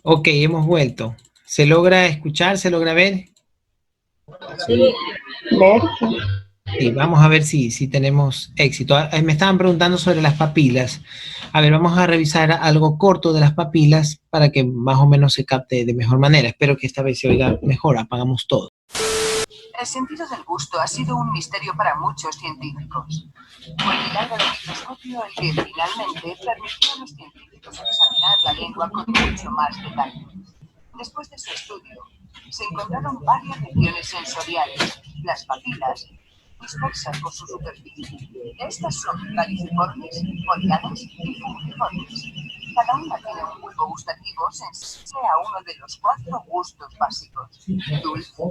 Ok, hemos vuelto. ¿Se logra escuchar? ¿Se logra ver? Sí, ver. Sí, vamos a ver si tenemos éxito. Me estaban preguntando sobre las papilas. A ver, vamos a revisar algo corto de las papilas para que más o menos se capte de mejor manera. Espero que esta vez se oiga mejor. Apagamos todo. El sentido del gusto ha sido un misterio para muchos científicos. Fue el milagro del microscopio el que finalmente permitió a los científicos examinar la lengua con mucho más detalle. Después de su estudio, se encontraron varias regiones sensoriales, las papilas, dispersas por su superficie. Estas son caliciformes, foliadas y fungiformes. Cada una tiene un bulbo gustativo sensible a uno de los 4 gustos básicos: dulce,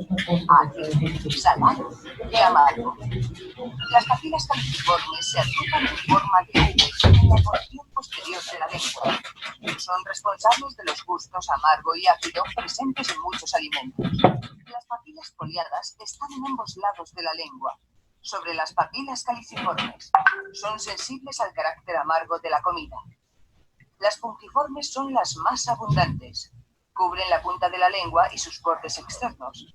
ácido, salado y amargo. Las papilas caliciformes se agrupan en forma de U en la porción posterior de la lengua. Son responsables de los gustos amargo y ácido presentes en muchos alimentos. Las papilas foliadas están en ambos lados de la lengua, sobre las papilas caliciformes. Son sensibles al carácter amargo de la comida. Las fungiformes son las más abundantes. Cubren la punta de la lengua y sus bordes externos.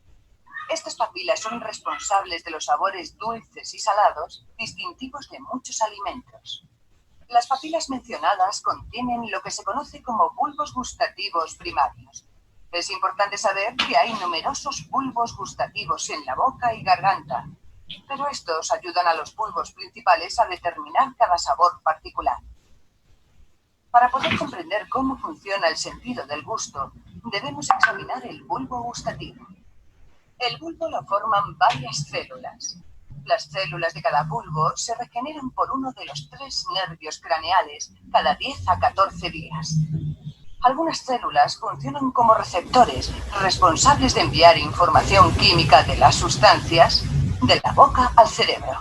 Estas papilas son responsables de los sabores dulces y salados distintivos de muchos alimentos. Las papilas mencionadas contienen lo que se conoce como bulbos gustativos primarios. Es importante saber que hay numerosos bulbos gustativos en la boca y garganta, pero estos ayudan a los bulbos principales a determinar cada sabor particular. Para poder comprender cómo funciona el sentido del gusto, debemos examinar el bulbo gustativo. El bulbo lo forman varias células. Las células de cada bulbo se regeneran por uno de los 3 nervios craneales cada 10 a 14 días. Algunas células funcionan como receptores responsables de enviar información química de las sustancias de la boca al cerebro.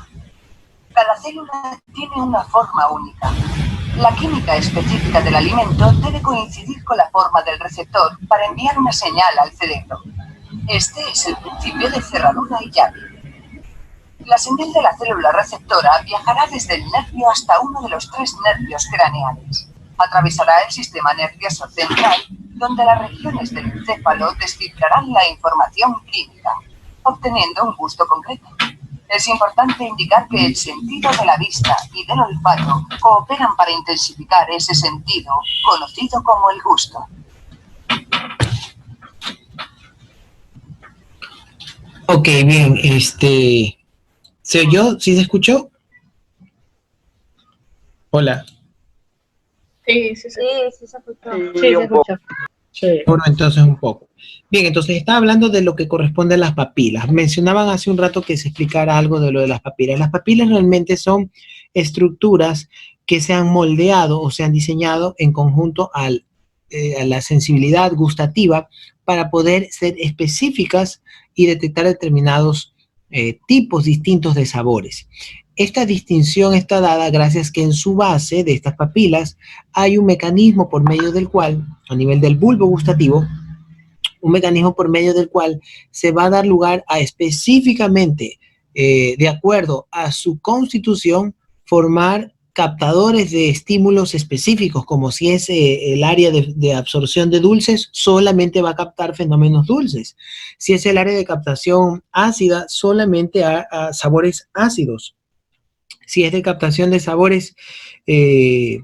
Cada célula tiene una forma única. La química específica del alimento debe coincidir con la forma del receptor para enviar una señal al cerebro. Este es el principio de cerradura y llave. La señal de la célula receptora viajará desde el nervio hasta uno de los 3 nervios craneales. Atravesará el sistema nervioso central, donde las regiones del encéfalo descifrarán la información química, obteniendo un gusto concreto. Es importante indicar que el sentido de la vista y del olfato cooperan para intensificar ese sentido, conocido como el gusto. Ok, bien, ¿se oyó? ¿Sí se escuchó? Hola. Sí, se escuchó. Sí, Sí, se un poco. escuchó. Sí. Bueno, entonces un poco. Bien, entonces estaba hablando de lo que corresponde a las papilas. Mencionaban hace un rato que se explicara algo de lo de las papilas. Las papilas realmente son estructuras que se han moldeado o se han diseñado en conjunto a la sensibilidad gustativa para poder ser específicas y detectar determinados tipos distintos de sabores. Esta distinción está dada gracias que en su base de estas papilas hay un mecanismo por medio del cual, a nivel del bulbo gustativo, un mecanismo por medio del cual se va a dar lugar a específicamente, de acuerdo a su constitución, formar captadores de estímulos específicos, como si es el área de absorción de dulces, solamente va a captar fenómenos dulces. Si es el área de captación ácida, solamente a sabores ácidos. Si es de captación de sabores eh,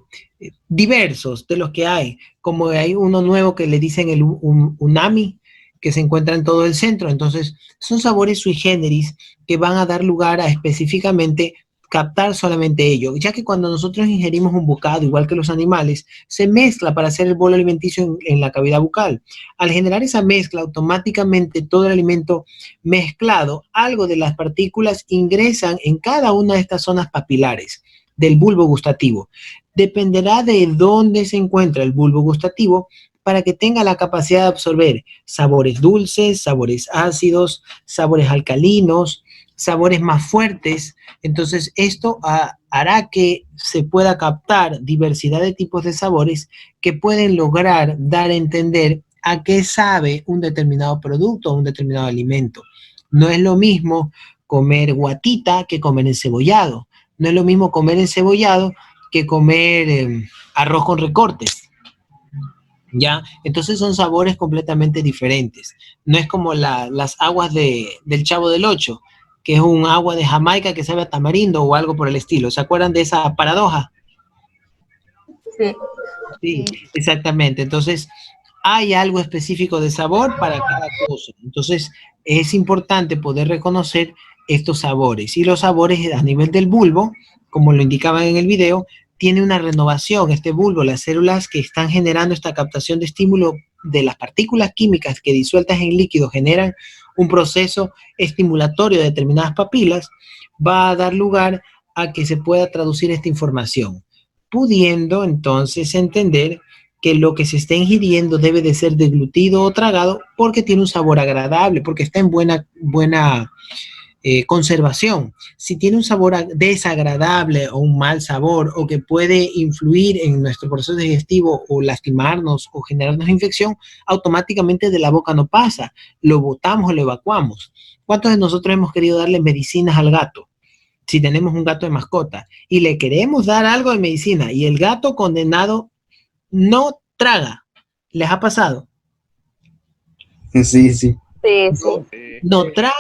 diversos de los que hay, como hay uno nuevo que le dicen el unami, que se encuentra en todo el centro. Entonces, son sabores sui generis que van a dar lugar a específicamente captar solamente ello, ya que cuando nosotros ingerimos un bocado, igual que los animales, se mezcla para hacer el bolo alimenticio en la cavidad bucal. Al generar esa mezcla, automáticamente todo el alimento mezclado, algo de las partículas ingresan en cada una de estas zonas papilares del bulbo gustativo. Dependerá de dónde se encuentra el bulbo gustativo para que tenga la capacidad de absorber sabores dulces, sabores ácidos, sabores alcalinos, sabores más fuertes. Entonces, esto hará que se pueda captar diversidad de tipos de sabores que pueden lograr dar a entender a qué sabe un determinado producto o un determinado alimento. No es lo mismo comer guatita que comer encebollado. No es lo mismo comer encebollado que comer arroz con recortes. ¿Ya? Entonces son sabores completamente diferentes. No es como las aguas del Chavo del Ocho, que es un agua de Jamaica que sabe a tamarindo o algo por el estilo. ¿Se acuerdan de esa paradoja? Sí. Sí, exactamente. Entonces, hay algo específico de sabor para cada cosa. Entonces, es importante poder reconocer estos sabores. Y los sabores a nivel del bulbo, como lo indicaban en el video, tiene una renovación. Este bulbo, las células que están generando esta captación de estímulo de las partículas químicas que disueltas en líquido generan un proceso estimulatorio de determinadas papilas, va a dar lugar a que se pueda traducir esta información, pudiendo entonces entender que lo que se está ingiriendo debe de ser deglutido o tragado porque tiene un sabor agradable, porque está en buena conservación. Si tiene un sabor desagradable o un mal sabor o que puede influir en nuestro proceso digestivo o lastimarnos o generarnos infección, automáticamente de la boca no pasa, lo botamos o lo evacuamos. ¿Cuántos de nosotros hemos querido darle medicinas al gato? Si tenemos un gato de mascota y le queremos dar algo de medicina y el gato condenado no traga. ¿Les ha pasado? Sí, sí. No traga.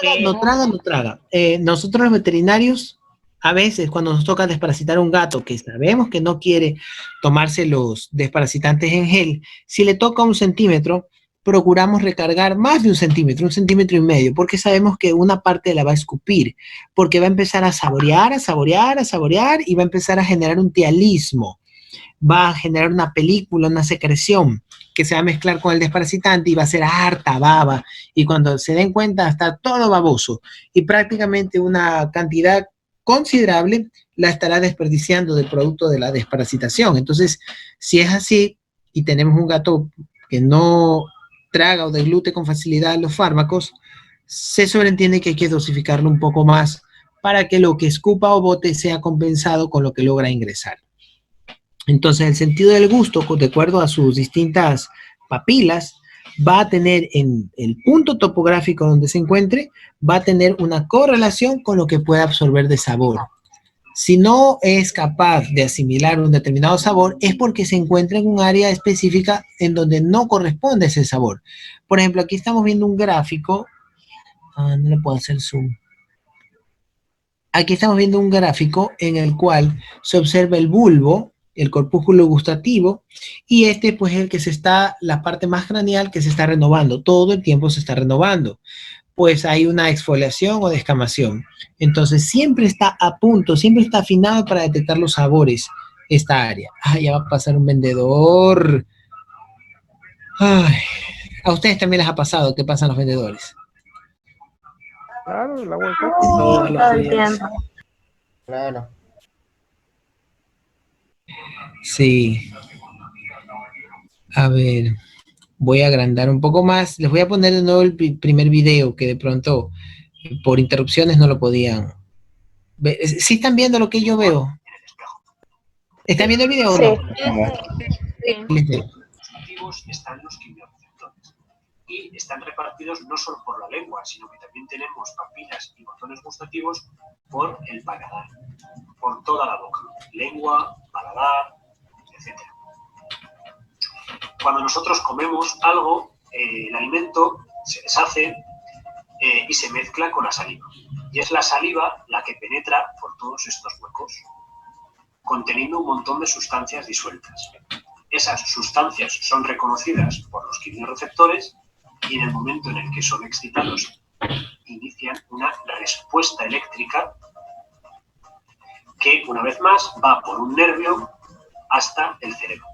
Nosotros los veterinarios, a veces cuando nos toca desparasitar a un gato que sabemos que no quiere tomarse los desparasitantes en gel, si le toca 1 centímetro, procuramos recargar más de 1 centímetro, 1,5 centímetros, porque sabemos que una parte la va a escupir, porque va a empezar a saborear y va a empezar a generar un tialismo. Va a generar una película, una secreción que se va a mezclar con el desparasitante y va a ser harta baba, y cuando se den cuenta está todo baboso y prácticamente una cantidad considerable la estará desperdiciando del producto de la desparasitación. Entonces, si es así y tenemos un gato que no traga o deglute con facilidad los fármacos, se sobreentiende que hay que dosificarlo un poco más para que lo que escupa o bote sea compensado con lo que logra ingresar. Entonces, el sentido del gusto, de acuerdo a sus distintas papilas, va a tener en el punto topográfico donde se encuentre, va a tener una correlación con lo que puede absorber de sabor. Si no es capaz de asimilar un determinado sabor, es porque se encuentra en un área específica en donde no corresponde ese sabor. Por ejemplo, aquí estamos viendo un gráfico. No le puedo hacer zoom. Aquí estamos viendo un gráfico en el cual se observa el bulbo, el corpúsculo gustativo, y este pues es el que la parte más craneal que se está renovando, todo el tiempo se está renovando, pues hay una exfoliación o descamación. Entonces siempre está a punto, siempre está afinado para detectar los sabores, esta área. Ya va a pasar un vendedor. Ay, a ustedes también les ha pasado, ¿qué pasan los vendedores? Claro, el agua Todo el tiempo. Claro. Sí. A ver, voy a agrandar un poco más. Les voy a poner de nuevo el primer video que de pronto por interrupciones no lo podían ver. ¿Sí están viendo lo que yo veo? ¿Están viendo el video o no? Sí. Están los quimioreceptores y están repartidos no solo por la lengua, sino que también tenemos papilas y botones gustativos por el paladar, por toda la boca, lengua, paladar, etc. Cuando nosotros comemos algo, el alimento se deshace y se mezcla con la saliva. Y es la saliva la que penetra por todos estos huecos, conteniendo un montón de sustancias disueltas. Esas sustancias son reconocidas por los quimioreceptores y en el momento en el que son excitados inician una respuesta eléctrica que, una vez más, va por un nervio hasta el cerebro.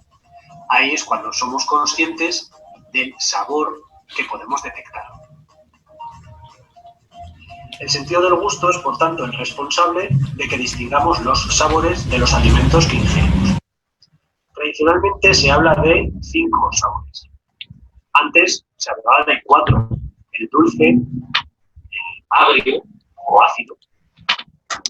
Ahí es cuando somos conscientes del sabor que podemos detectar. El sentido del gusto es, por tanto, el responsable de que distingamos los sabores de los alimentos que ingerimos. Tradicionalmente se habla de 5 sabores. Antes se hablaba de 4, el dulce, agrio o ácido.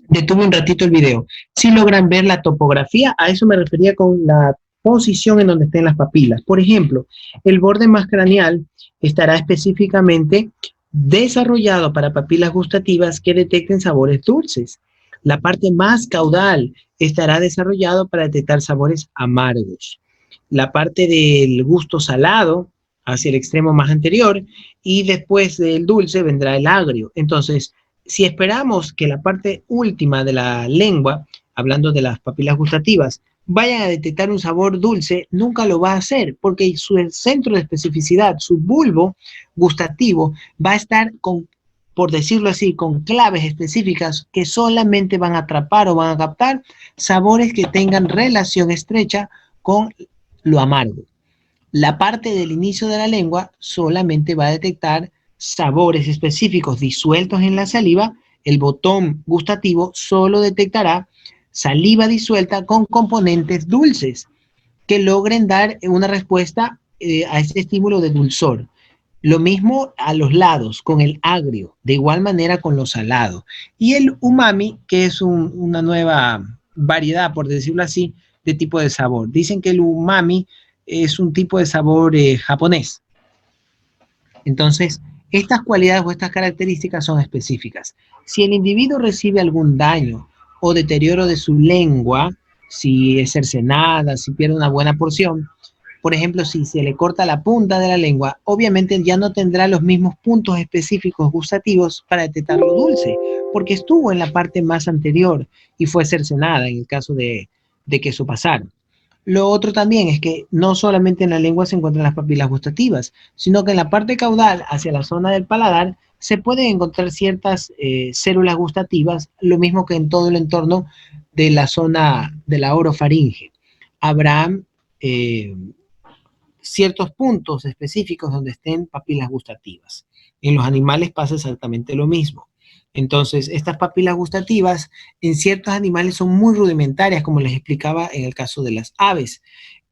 Detuve un ratito el video. Si logran ver la topografía, a eso me refería con la posición en donde estén las papilas. Por ejemplo, el borde más craneal estará específicamente desarrollado para papilas gustativas que detecten sabores dulces. La parte más caudal estará desarrollado para detectar sabores amargos. la parte del gusto salado hacia el extremo más anterior, y después del dulce vendrá el agrio. Entonces, si esperamos que la parte última de la lengua, hablando de las papilas gustativas, vayan a detectar un sabor dulce, nunca lo va a hacer, porque su centro de especificidad, su bulbo gustativo, va a estar con, por decirlo así, con claves específicas que solamente van a atrapar o van a captar sabores que tengan relación estrecha con lo amargo. La parte del inicio de la lengua solamente va a detectar sabores específicos disueltos en la saliva. El botón gustativo solo detectará saliva disuelta con componentes dulces que logren dar una respuesta a ese estímulo de dulzor. Lo mismo a los lados, con el agrio, de igual manera con lo salado. Y el umami, que es una nueva variedad, por decirlo así, de tipo de sabor. Dicen que el umami es un tipo de sabor japonés. Entonces, estas cualidades o estas características son específicas. Si el individuo recibe algún daño o deterioro de su lengua, si es cercenada, si pierde una buena porción, por ejemplo, si se le corta la punta de la lengua, obviamente ya no tendrá los mismos puntos específicos gustativos para detectar lo dulce, porque estuvo en la parte más anterior y fue cercenada en el caso de que eso pasara. Lo otro también es que no solamente en la lengua se encuentran las papilas gustativas, sino que en la parte caudal, hacia la zona del paladar, se pueden encontrar ciertas células gustativas, lo mismo que en todo el entorno de la zona de la orofaringe. Habrá ciertos puntos específicos donde estén papilas gustativas. En los animales pasa exactamente lo mismo. Entonces, estas papilas gustativas en ciertos animales son muy rudimentarias, como les explicaba en el caso de las aves,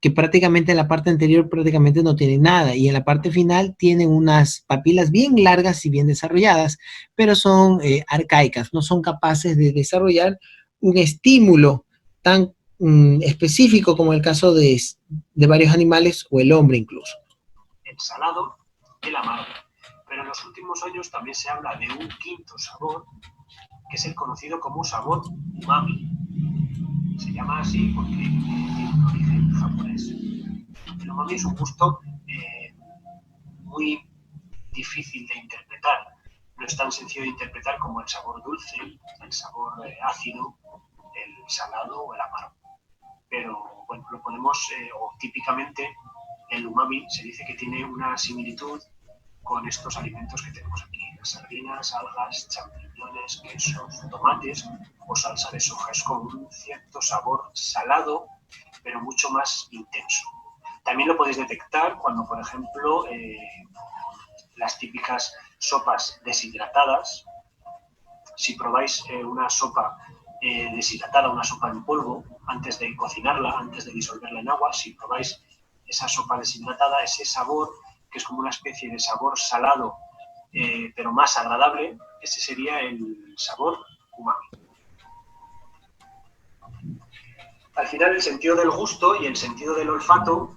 que prácticamente en la parte anterior prácticamente no tienen nada, y en la parte final tienen unas papilas bien largas y bien desarrolladas, pero son arcaicas, no son capaces de desarrollar un estímulo tan específico como el caso de varios animales o el hombre incluso. El salado y el amargo. Pero en los últimos años también se habla de un quinto sabor, que es el conocido como sabor umami. Se llama así porque tiene un origen japonés. El umami es un gusto muy difícil de interpretar. No es tan sencillo de interpretar como el sabor dulce, el sabor ácido, el salado o el amargo. Pero bueno, lo podemos, o típicamente el umami se dice que tiene una similitud con estos alimentos que tenemos aquí, las sardinas, algas, champiñones, quesos, tomates o salsa de soja. Es con un cierto sabor salado, pero mucho más intenso. También lo podéis detectar cuando, por ejemplo, las típicas sopas deshidratadas, si probáis una sopa deshidratada, una sopa en polvo, antes de cocinarla, antes de disolverla en agua, si probáis esa sopa deshidratada, ese sabor, que es como una especie de sabor salado, pero más agradable, ese sería el sabor umami. Al final, el sentido del gusto y el sentido del olfato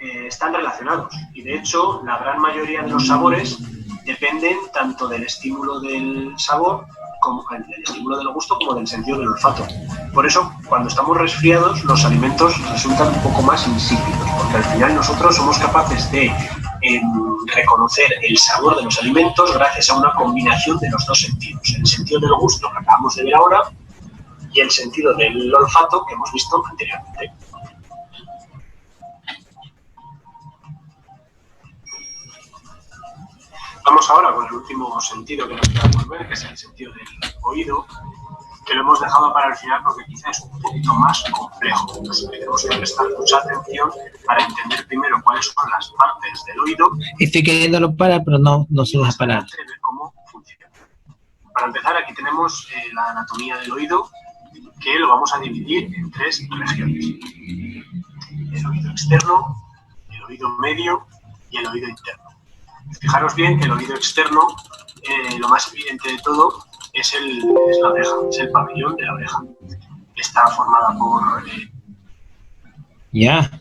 están relacionados, y de hecho la gran mayoría de los sabores dependen tanto del estímulo del sabor, como del estímulo del gusto, como del sentido del olfato. Por eso, cuando estamos resfriados, los alimentos resultan un poco más insípidos, porque al final nosotros somos capaces de reconocer el sabor de los alimentos gracias a una combinación de los dos sentidos, el sentido del gusto que acabamos de ver ahora y el sentido del olfato que hemos visto anteriormente. Vamos ahora con el último sentido que nos queda por ver, que es el sentido del oído, que lo hemos dejado para el final porque quizás es un poquito más complejo. Entonces, tenemos que prestar mucha atención para entender primero cuáles son las partes del oído. Estoy queriéndolo parar, pero no se deja parar. Ver cómo funciona. Para empezar, aquí tenemos la anatomía del oído, que lo vamos a dividir en tres regiones: el oído externo, el oído medio y el oído interno. Fijaros bien que el oído externo, lo más evidente de todo, es la oreja, es el pabellón de la oreja. Está formada por... Ya,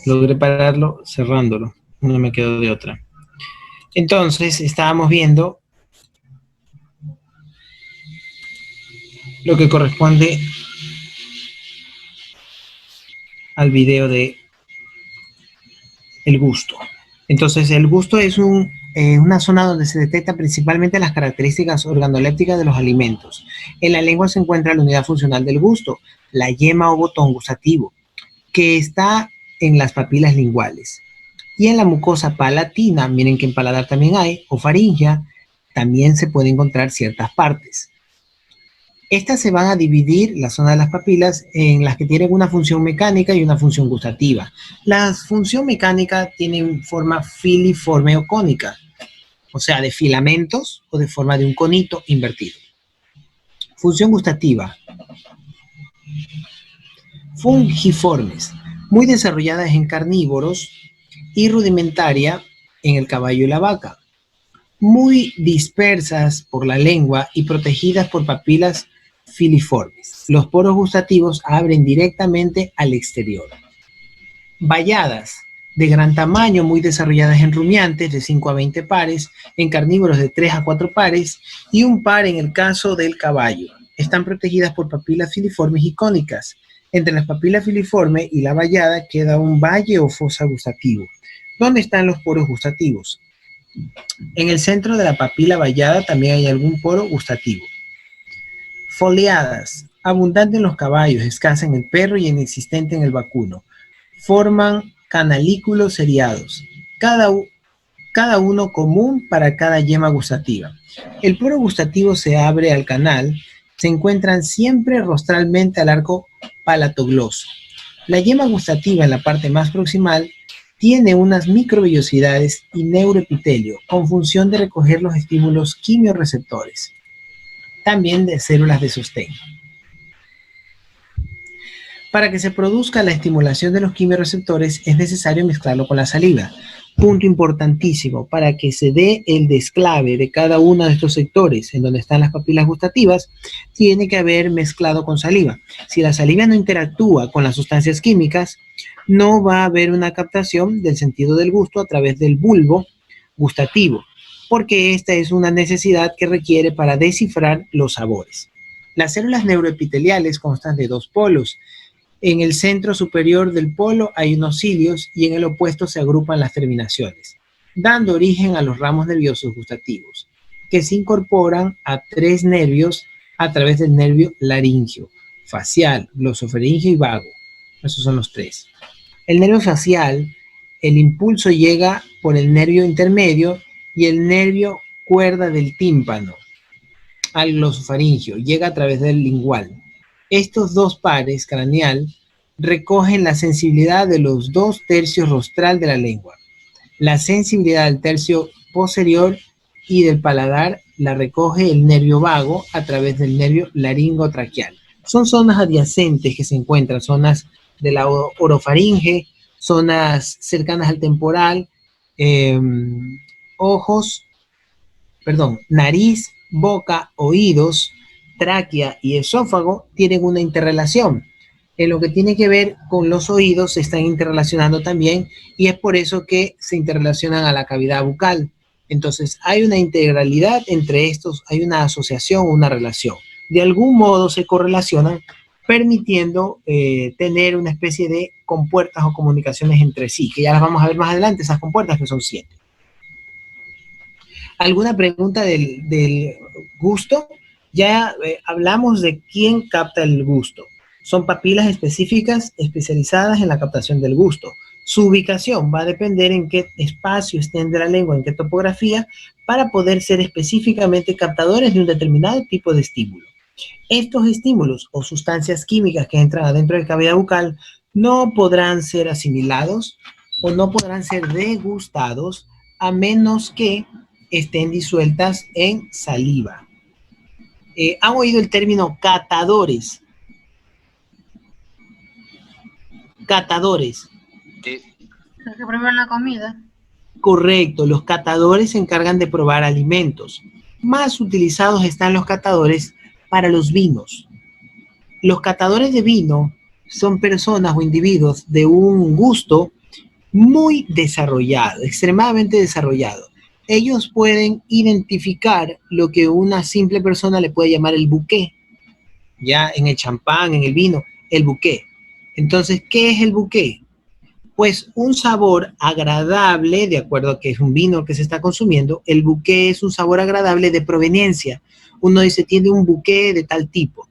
logré pararlo cerrándolo, no me quedo de otra. Entonces, estábamos viendo lo que corresponde al video de el gusto. Entonces, el gusto es una zona donde se detectan principalmente las características organolépticas de los alimentos. En la lengua se encuentra la unidad funcional del gusto, la yema o botón gustativo, que está en las papilas linguales. Y en la mucosa palatina, miren que en paladar también hay, o faringea, también se pueden encontrar ciertas partes. Estas se van a dividir, la zona de las papilas, en las que tienen una función mecánica y una función gustativa. La función mecánica tiene forma filiforme o cónica, o sea, de filamentos o de forma de un conito invertido. Función gustativa. Fungiformes, muy desarrolladas en carnívoros y rudimentaria en el caballo y la vaca. Muy dispersas por la lengua y protegidas por papilas filiformes. Los poros gustativos abren directamente al exterior. Valladas, de gran tamaño, muy desarrolladas en rumiantes, de 5 a 20 pares, en carnívoros de 3 a 4 pares, y un par en el caso del caballo. Están protegidas por papilas filiformes y cónicas. Entre las papilas filiformes y la vallada queda un valle o fosa gustativo. ¿Dónde están los poros gustativos? En el centro de la papila vallada también hay algún poro gustativo. Foliadas, abundante en los caballos, escasa en el perro y inexistente en el vacuno. Forman canalículos seriados, cada uno común para cada yema gustativa. El poro gustativo se abre al canal, se encuentran siempre rostralmente al arco palatogloso. La yema gustativa en la parte más proximal tiene unas microvellosidades y neuroepitelio con función de recoger los estímulos quimiorreceptores, también de células de sostén. Para que se produzca la estimulación de los quimiorreceptores es necesario mezclarlo con la saliva. Punto importantísimo, para que se dé el desclave de cada uno de estos sectores en donde están las papilas gustativas, tiene que haber mezclado con saliva. Si la saliva no interactúa con las sustancias químicas, no va a haber una captación del sentido del gusto a través del bulbo gustativo, porque esta es una necesidad que requiere para descifrar los sabores. Las células neuroepiteliales constan de dos polos. En el centro superior del polo hay unos cilios y en el opuesto se agrupan las terminaciones, dando origen a los ramos nerviosos gustativos, que se incorporan a 3 nervios a través del nervio laringio, facial, glosofaringeo y vago. Esos son los 3. El nervio facial, el impulso llega por el nervio intermedio y el nervio cuerda del tímpano al glosofaringeo, llega a través del lingual. Estos dos pares craneal recogen la sensibilidad de los 2 tercios rostral de la lengua. La sensibilidad del tercio posterior y del paladar la recoge el nervio vago a través del nervio laringotraqueal. Son zonas adyacentes que se encuentran, zonas de la orofaringe, zonas cercanas al temporal, nariz, boca, oídos, tráquea y esófago tienen una interrelación. En lo que tiene que ver con los oídos se están interrelacionando también y es por eso que se interrelacionan a la cavidad bucal. Entonces hay una integralidad entre estos, hay una asociación, una relación. De algún modo se correlacionan permitiendo tener una especie de compuertas o comunicaciones entre sí, que ya las vamos a ver más adelante, esas compuertas que son 7. ¿Alguna pregunta del gusto? Ya hablamos de quién capta el gusto. Son papilas específicas especializadas en la captación del gusto. Su ubicación va a depender en qué espacio estén de la lengua, en qué topografía, para poder ser específicamente captadores de un determinado tipo de estímulo. Estos estímulos o sustancias químicas que entran adentro de la cavidad bucal no podrán ser asimilados o no podrán ser degustados a menos que estén disueltas en saliva. ¿Han oído el término catadores? Catadores. ¿El que prueban la comida? Correcto, los catadores se encargan de probar alimentos. Más utilizados están los catadores para los vinos. Los catadores de vino son personas o individuos de un gusto muy desarrollado, extremadamente desarrollado. Ellos pueden identificar lo que una simple persona le puede llamar el bouquet. Ya en el champán, en el vino, el bouquet. Entonces, ¿qué es el bouquet? Pues un sabor agradable, de acuerdo a que es un vino que se está consumiendo, el buqué es un sabor agradable de proveniencia. Uno dice, tiene un buqué de tal tipo.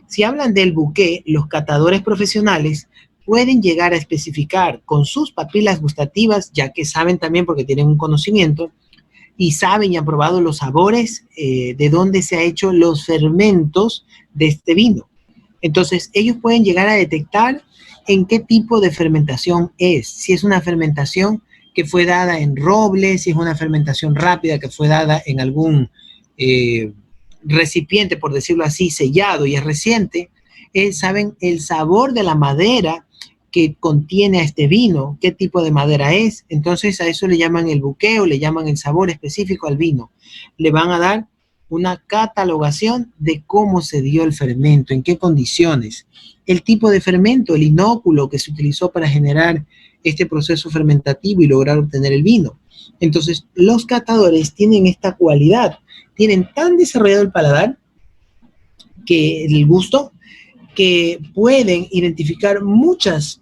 Si hablan del buqué, los catadores profesionales pueden llegar a especificar con sus papilas gustativas, ya que saben también porque tienen un conocimiento, y saben y han probado los sabores de dónde se han hecho los fermentos de este vino. Entonces, ellos pueden llegar a detectar en qué tipo de fermentación es. Si es una fermentación que fue dada en roble, si es una fermentación rápida que fue dada en algún recipiente, por decirlo así, sellado y es reciente, saben el sabor de la madera que contiene a este vino, qué tipo de madera es. Entonces a eso le llaman el buqueo, le llaman el sabor específico al vino. Le van a dar una catalogación de cómo se dio el fermento, en qué condiciones, el tipo de fermento, el inóculo que se utilizó para generar este proceso fermentativo y lograr obtener el vino. Entonces los catadores tienen esta cualidad, tienen tan desarrollado el paladar, que el gusto, que pueden identificar muchas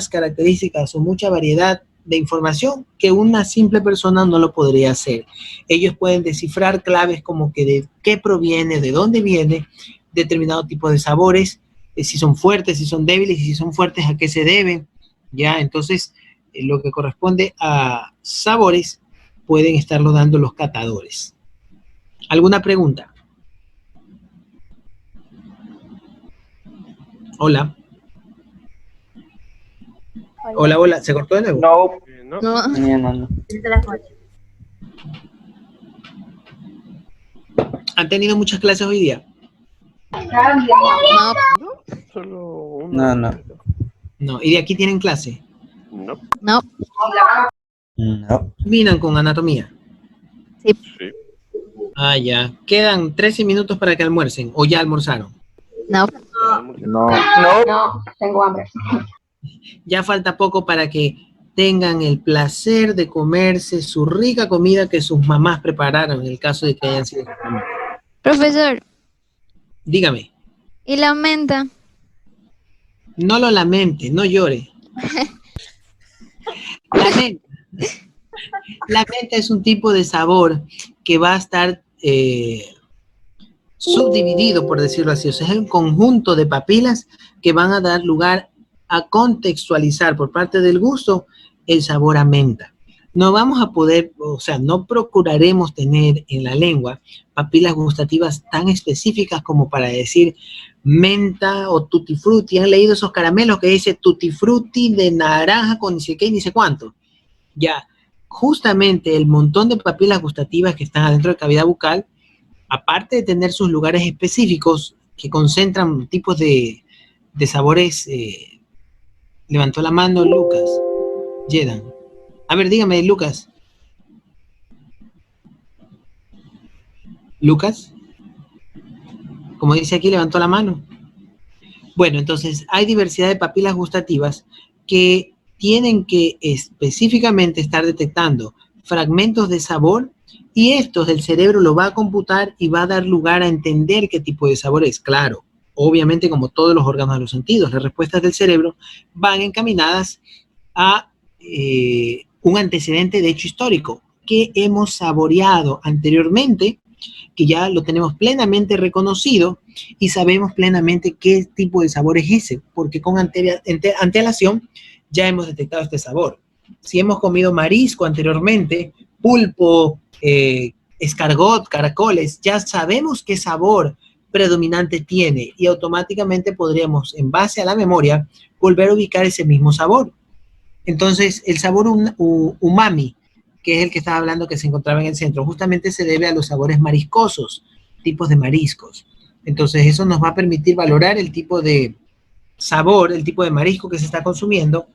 características o mucha variedad de información que una simple persona no lo podría hacer. Ellos pueden descifrar claves como que de qué proviene, de dónde viene determinado tipo de sabores, si son fuertes, si son débiles, y si son fuertes, a qué se deben. Ya, entonces, lo que corresponde a sabores pueden estarlo dando los catadores. ¿Alguna pregunta? Hola. Hola, hola. ¿Se cortó de nuevo? No. No. ¿Han tenido muchas clases hoy día? Solo uno. No. No. ¿Y de aquí tienen clase? No. No. No. ¿Minan con anatomía? Sí. Ah, ya. Quedan 13 minutos para que almuercen, o ya almorzaron. No. No. No, tengo hambre. Ya falta poco para que tengan el placer de comerse su rica comida que sus mamás prepararon, en el caso de que hayan sido sus mamás. Profesor, Dígame, ¿y la menta? no lo lamente, no llore. La menta es un tipo de sabor que va a estar subdividido, por decirlo así. O sea, es un conjunto de papilas que van a dar lugar a contextualizar por parte del gusto el sabor a menta. No vamos a poder, o sea, no procuraremos tener en la lengua papilas gustativas tan específicas como para decir menta o tutti frutti. ¿Han leído esos caramelos que dice tutti frutti de naranja con ni sé qué y ni sé cuánto? Ya, justamente el montón de papilas gustativas que están adentro de la cavidad bucal, aparte de tener sus lugares específicos que concentran tipos de sabores, levantó la mano Lucas, Jedan. A ver, dígame, Lucas. Lucas, como dice aquí, levantó la mano. Bueno, entonces hay diversidad de papilas gustativas que tienen que específicamente estar detectando fragmentos de sabor, y estos el cerebro lo va a computar y va a dar lugar a entender qué tipo de sabor es. Claro, obviamente, como todos los órganos de los sentidos, las respuestas del cerebro van encaminadas a un antecedente de hecho histórico que hemos saboreado anteriormente, que ya lo tenemos plenamente reconocido y sabemos plenamente qué tipo de sabor es ese, porque con antelación ya hemos detectado este sabor. Si hemos comido marisco anteriormente, pulpo, escargot, caracoles, ya sabemos qué sabor predominante tiene y automáticamente podríamos, en base a la memoria, volver a ubicar ese mismo sabor. Entonces, el sabor umami, que es el que estaba hablando que se encontraba en el centro, justamente se debe a los sabores mariscosos, tipos de mariscos. Entonces, eso nos va a permitir valorar el tipo de sabor, el tipo de marisco que se está consumiendo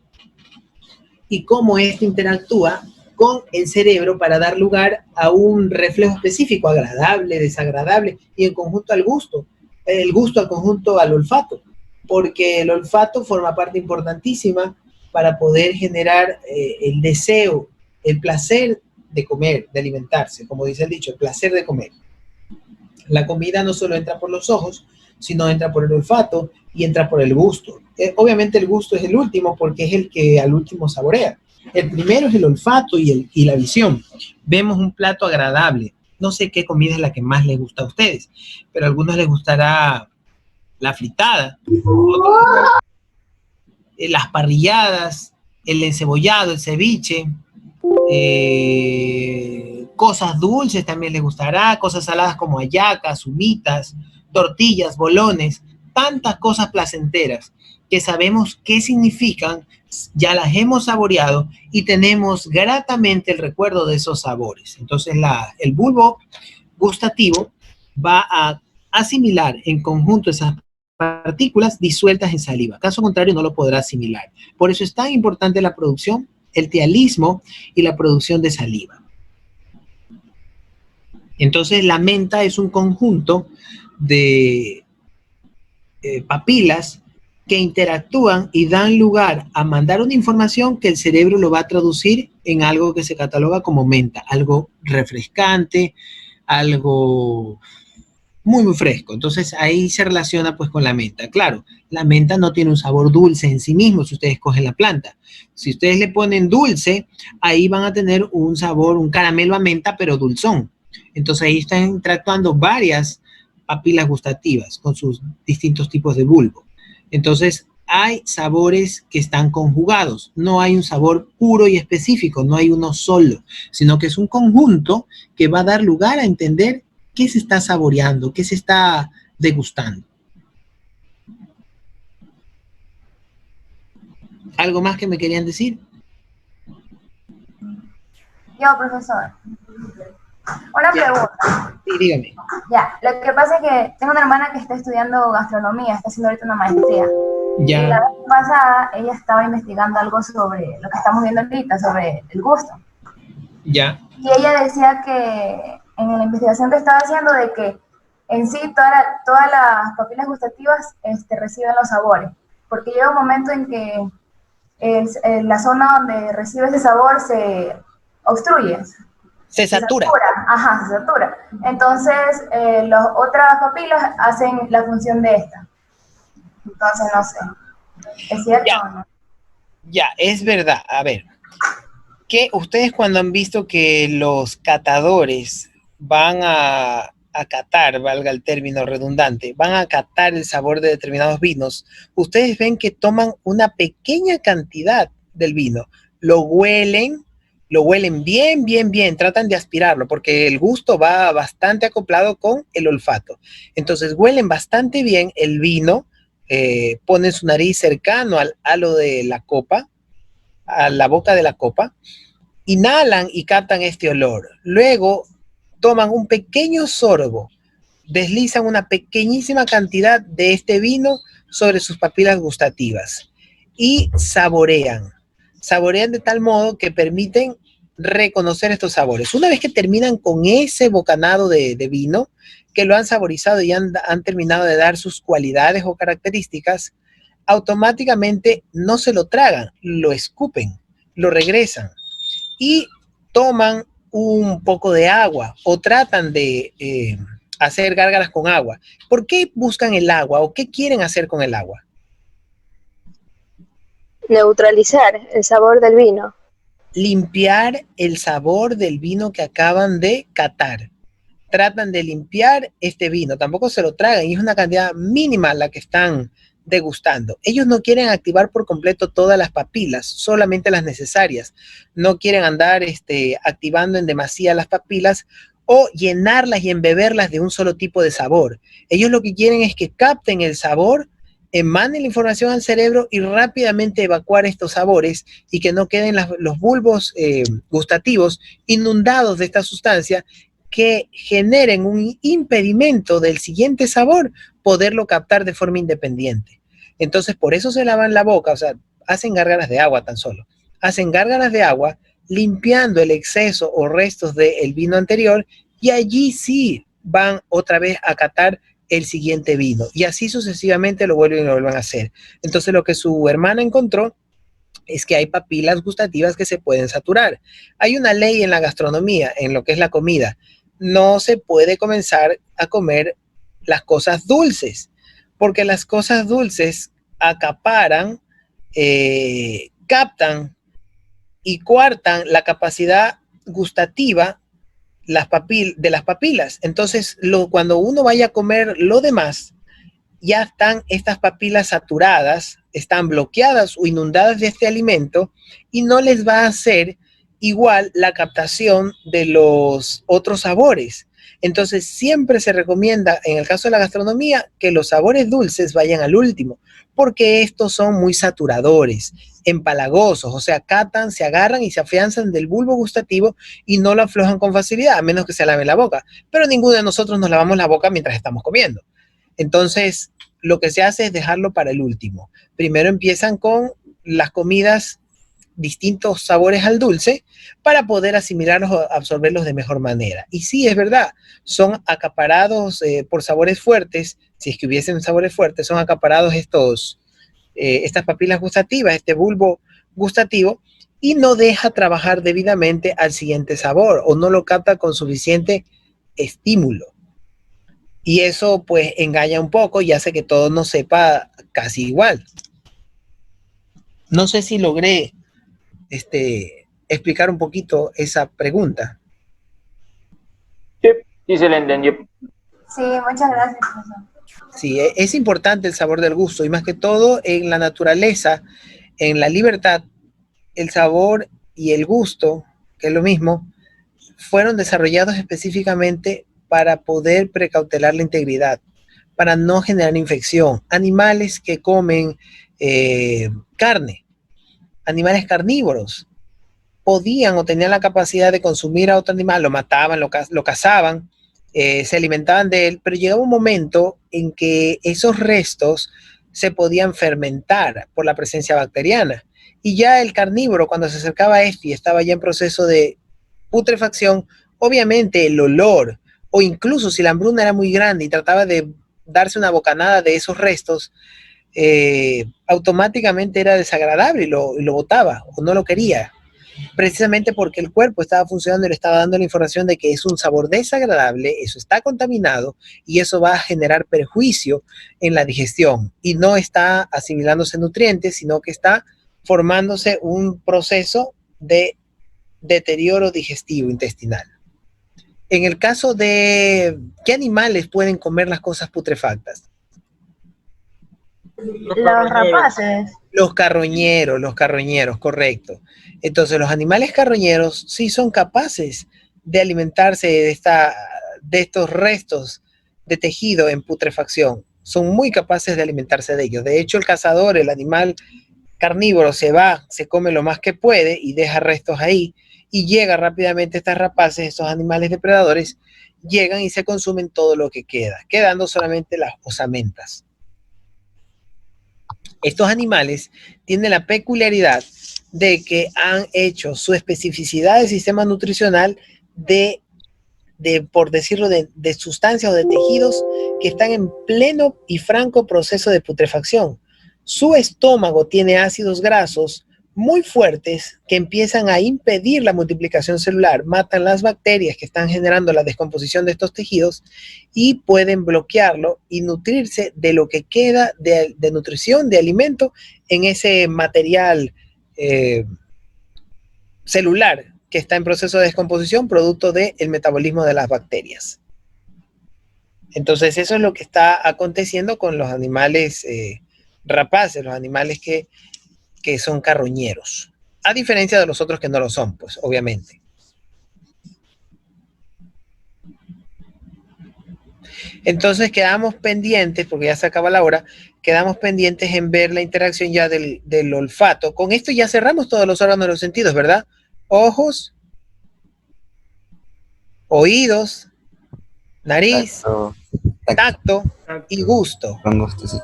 y cómo este interactúa con el cerebro para dar lugar a un reflejo específico, agradable, desagradable, y en conjunto al gusto, el gusto al conjunto al olfato, porque el olfato forma parte importantísima para poder generar el deseo, el placer de comer, de alimentarse, como dice el dicho, el placer de comer. La comida no solo entra por los ojos, sino entra por el olfato y entra por el gusto. Obviamente el gusto es el último porque es el que al último saborea. El primero es el olfato y la visión. Vemos un plato agradable. No sé qué comida es la que más les gusta a ustedes, pero a algunos les gustará la fritada, las parrilladas, el encebollado, el ceviche, cosas dulces también les gustará, cosas saladas como hallacas, humitas, tortillas, bolones, tantas cosas placenteras que sabemos qué significan, ya las hemos saboreado y tenemos gratamente el recuerdo de esos sabores. Entonces el bulbo gustativo va a asimilar en conjunto esas partículas disueltas en saliva. Caso contrario, no lo podrá asimilar. Por eso es tan importante la producción, el tialismo y la producción de saliva. Entonces, la menta es un conjunto de papilas que interactúan y dan lugar a mandar una información que el cerebro lo va a traducir en algo que se cataloga como menta, algo refrescante, algo muy, muy fresco. Entonces ahí se relaciona pues con la menta. Claro, la menta no tiene un sabor dulce en sí mismo si ustedes cogen la planta. Si ustedes le ponen dulce, ahí van a tener un sabor, un caramelo a menta, pero dulzón. Entonces ahí están interactuando varias papilas gustativas con sus distintos tipos de bulbo. Entonces hay sabores que están conjugados. No hay un sabor puro y específico, no hay uno solo, sino que es un conjunto que va a dar lugar a entender qué se está saboreando, qué se está degustando. ¿Algo más que me querían decir? Yo, profesor. Una pregunta. Sí, dígame. Ya, lo que pasa es que tengo una hermana que está estudiando gastronomía, está haciendo ahorita una maestría. Ya. Y la vez pasada ella estaba investigando algo sobre lo que estamos viendo ahorita, sobre el gusto. Ya. Y ella decía que en la investigación que estaba haciendo de que en sí todas las papilas gustativas reciben los sabores, porque llega un momento en que la zona donde recibe ese sabor se obstruye. Se satura. Ajá, se satura. Entonces, las otras papilas hacen la función de esta. Entonces, no sé. ¿Es cierto o no? Ya, es verdad. A ver, que ustedes cuando han visto que los catadores van a catar, valga el término redundante, van a catar el sabor de determinados vinos, ustedes ven que toman una pequeña cantidad del vino, lo huelen bien, bien, bien, tratan de aspirarlo, porque el gusto va bastante acoplado con el olfato. Entonces huelen bastante bien el vino, ponen su nariz cercano al halo de la copa, a la boca de la copa, inhalan y captan este olor. Luego toman un pequeño sorbo, deslizan una pequeñísima cantidad de este vino sobre sus papilas gustativas y saborean de tal modo que permiten reconocer estos sabores. Una vez que terminan con ese bocanado de vino, que lo han saborizado y han terminado de dar sus cualidades o características, automáticamente no se lo tragan, lo escupen, lo regresan y toman un poco de agua o tratan de hacer gárgaras con agua. ¿Por qué buscan el agua o qué quieren hacer con el agua? Neutralizar el sabor del vino. Limpiar el sabor del vino que acaban de catar. Tratan de limpiar este vino, tampoco se lo tragan y es una cantidad mínima la que están degustando. Ellos no quieren activar por completo todas las papilas, solamente las necesarias. No quieren andar activando en demasía las papilas o llenarlas y embeberlas de un solo tipo de sabor. Ellos lo que quieren es que capten el sabor, emanden la información al cerebro y rápidamente evacuar estos sabores y que no queden los bulbos gustativos inundados de esta sustancia que generen un impedimento del siguiente sabor poderlo captar de forma independiente. Entonces, por eso se lavan la boca, o sea, hacen gárgaras de agua tan solo. Hacen gárgaras de agua limpiando el exceso o restos del vino anterior y allí sí van otra vez a catar el siguiente vino y así sucesivamente lo vuelven y lo vuelven a hacer. Entonces, lo que su hermana encontró es que hay papilas gustativas que se pueden saturar. Hay una ley en la gastronomía, en lo que es la comida. No se puede comenzar a comer las cosas dulces. porque las cosas dulces acaparan, captan y coartan la capacidad gustativa de las papilas. Entonces, cuando uno vaya a comer lo demás, ya están estas papilas saturadas, están bloqueadas o inundadas de este alimento y no les va a hacer igual la captación de los otros sabores. Entonces, siempre se recomienda, en el caso de la gastronomía, que los sabores dulces vayan al último, porque estos son muy saturadores, empalagosos, o sea, captan, se agarran y se afianzan del bulbo gustativo y no lo aflojan con facilidad, a menos que se laven la boca. Pero ninguno de nosotros nos lavamos la boca mientras estamos comiendo. Entonces, lo que se hace es dejarlo para el último. Primero empiezan con las comidas, distintos sabores al dulce, para poder asimilarlos o absorberlos de mejor manera. Y sí, es verdad, son acaparados por sabores fuertes. Si es que hubiesen sabores fuertes, son acaparados estas papilas gustativas, este bulbo gustativo, y no deja trabajar debidamente al siguiente sabor o no lo capta con suficiente estímulo. Y eso pues engaña un poco y hace que todo nos sepa casi igual. No sé si logré explicar un poquito esa pregunta. Sí se le entendió. Sí, muchas gracias, profesor. Sí, es importante el sabor del gusto y más que todo en la naturaleza, en la libertad, el sabor y el gusto, que es lo mismo, fueron desarrollados específicamente para poder precautelar la integridad, para no generar infección. Animales que comen carne, animales carnívoros, podían o tenían la capacidad de consumir a otro animal, lo mataban, lo cazaban, se alimentaban de él, pero llegaba un momento en que esos restos se podían fermentar por la presencia bacteriana. Y ya el carnívoro, cuando se acercaba a esto y estaba ya en proceso de putrefacción, obviamente el olor, o incluso si la hambruna era muy grande y trataba de darse una bocanada de esos restos, automáticamente era desagradable y lo botaba o no lo quería, precisamente porque el cuerpo estaba funcionando y le estaba dando la información de que es un sabor desagradable, eso está contaminado y eso va a generar perjuicio en la digestión y no está asimilándose nutrientes, sino que está formándose un proceso de deterioro digestivo intestinal. En el caso de ¿qué animales pueden comer las cosas putrefactas? Los rapaces. Los carroñeros, correcto. Entonces, los animales carroñeros sí son capaces de alimentarse de estos restos de tejido en putrefacción. Son muy capaces de alimentarse de ellos. De hecho, el cazador, el animal carnívoro, se come lo más que puede y deja restos ahí. Y llega rápidamente estas rapaces, estos animales depredadores, llegan y se consumen todo lo que queda, quedando solamente las osamentas. Estos animales tienen la peculiaridad de que han hecho su especificidad de sistema nutricional por decirlo, de sustancias o de tejidos que están en pleno y franco proceso de putrefacción. Su estómago tiene ácidos grasos muy fuertes que empiezan a impedir la multiplicación celular, matan las bacterias que están generando la descomposición de estos tejidos y pueden bloquearlo y nutrirse de lo que queda de nutrición, de alimento en ese material celular que está en proceso de descomposición producto del metabolismo de las bacterias. Entonces eso es lo que está aconteciendo con los animales rapaces, los animales que son carroñeros, a diferencia de los otros que no lo son, pues obviamente. Entonces quedamos pendientes, porque ya se acaba la hora, quedamos pendientes en ver la interacción ya del olfato. Con esto ya cerramos todos los órganos de los sentidos, ¿verdad? Ojos, oídos, nariz, tacto y gusto. Con gusto, sí.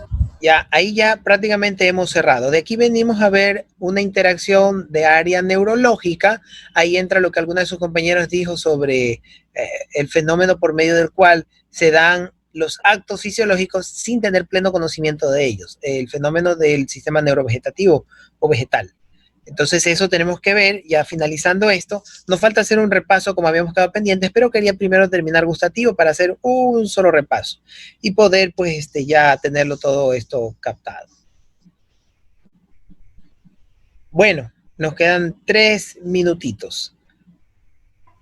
Ya, ahí ya prácticamente hemos cerrado. De aquí venimos a ver una interacción de área neurológica. Ahí entra lo que alguno de sus compañeros dijo sobre el fenómeno por medio del cual se dan los actos fisiológicos sin tener pleno conocimiento de ellos. El fenómeno del sistema neurovegetativo o vegetal. Entonces eso tenemos que ver, ya finalizando esto. Nos falta hacer un repaso como habíamos quedado pendientes, pero quería primero terminar gustativo para hacer un solo repaso y poder pues ya tenerlo todo esto captado. Bueno, nos quedan 3 minutitos.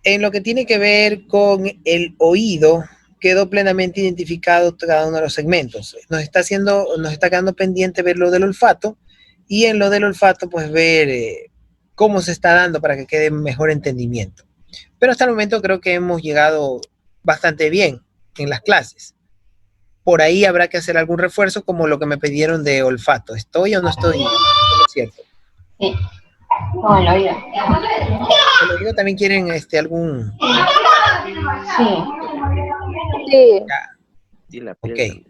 En lo que tiene que ver con el oído, quedó plenamente identificado cada uno de los segmentos. Nos está quedando pendiente ver lo del olfato, y en lo del olfato, pues ver cómo se está dando para que quede mejor entendimiento. Pero hasta el momento creo que hemos llegado bastante bien en las clases. Por ahí habrá que hacer algún refuerzo, como lo que me pidieron de olfato. ¿Estoy o no estoy? ¿No es cierto? Sí. No, el oído. ¿El oído también quieren algún...? Sí. Sí. Y la Ok. piel.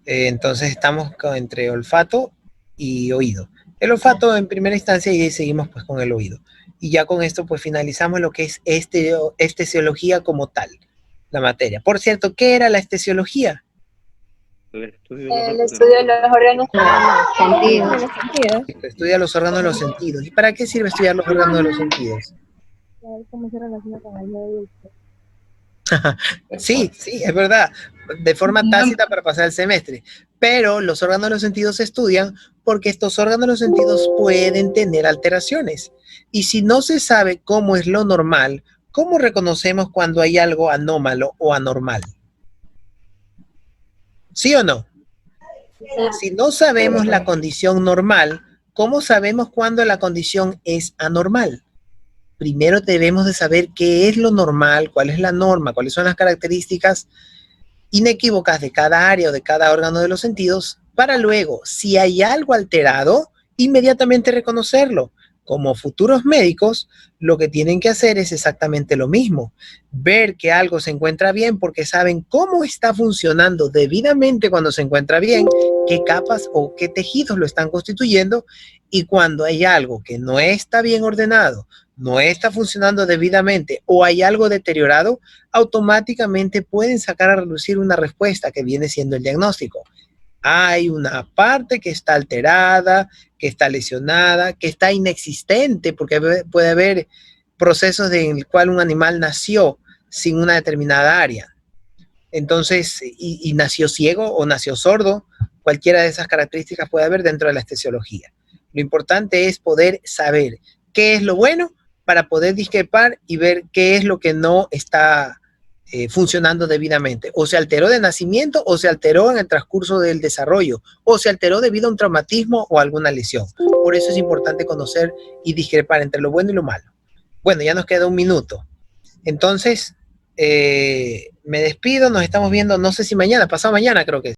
Entonces estamos entre olfato y oído. El olfato en primera instancia y seguimos pues con el oído. Y ya con esto pues finalizamos lo que es estesiología como tal, la materia. Por cierto, ¿qué era la estesiología? El estudio de los órganos Sentido. Estudia los órganos de los sentidos. ¿Y para qué sirve estudiar los órganos de los sentidos? cómo se relaciona con el medio. Sí, es verdad, de forma tácita para pasar el semestre, pero los órganos de los sentidos se estudian porque estos órganos de los sentidos pueden tener alteraciones, y si no se sabe cómo es lo normal, ¿cómo reconocemos cuando hay algo anómalo o anormal? ¿Sí o no? Si no sabemos la condición normal, ¿cómo sabemos cuándo la condición es anormal? Primero debemos de saber qué es lo normal, cuál es la norma, cuáles son las características inequívocas de cada área o de cada órgano de los sentidos, para luego, si hay algo alterado, inmediatamente reconocerlo. Como futuros médicos, lo que tienen que hacer es exactamente lo mismo, ver que algo se encuentra bien porque saben cómo está funcionando debidamente cuando se encuentra bien, qué capas o qué tejidos lo están constituyendo, y cuando hay algo que no está bien ordenado, no está funcionando debidamente o hay algo deteriorado, automáticamente pueden sacar a relucir una respuesta que viene siendo el diagnóstico. Hay una parte que está alterada, que está lesionada, que está inexistente, porque puede haber procesos en el cual un animal nació sin una determinada área. Entonces, y nació ciego o nació sordo, cualquiera de esas características puede haber dentro de la estesiología. Lo importante es poder saber qué es lo bueno para poder discrepar y ver qué es lo que no está funcionando debidamente. O se alteró de nacimiento, o se alteró en el transcurso del desarrollo, o se alteró debido a un traumatismo o alguna lesión. Por eso es importante conocer y discrepar entre lo bueno y lo malo. Bueno, ya nos queda un minuto. Entonces, me despido, nos estamos viendo, no sé si mañana, pasado mañana creo que es.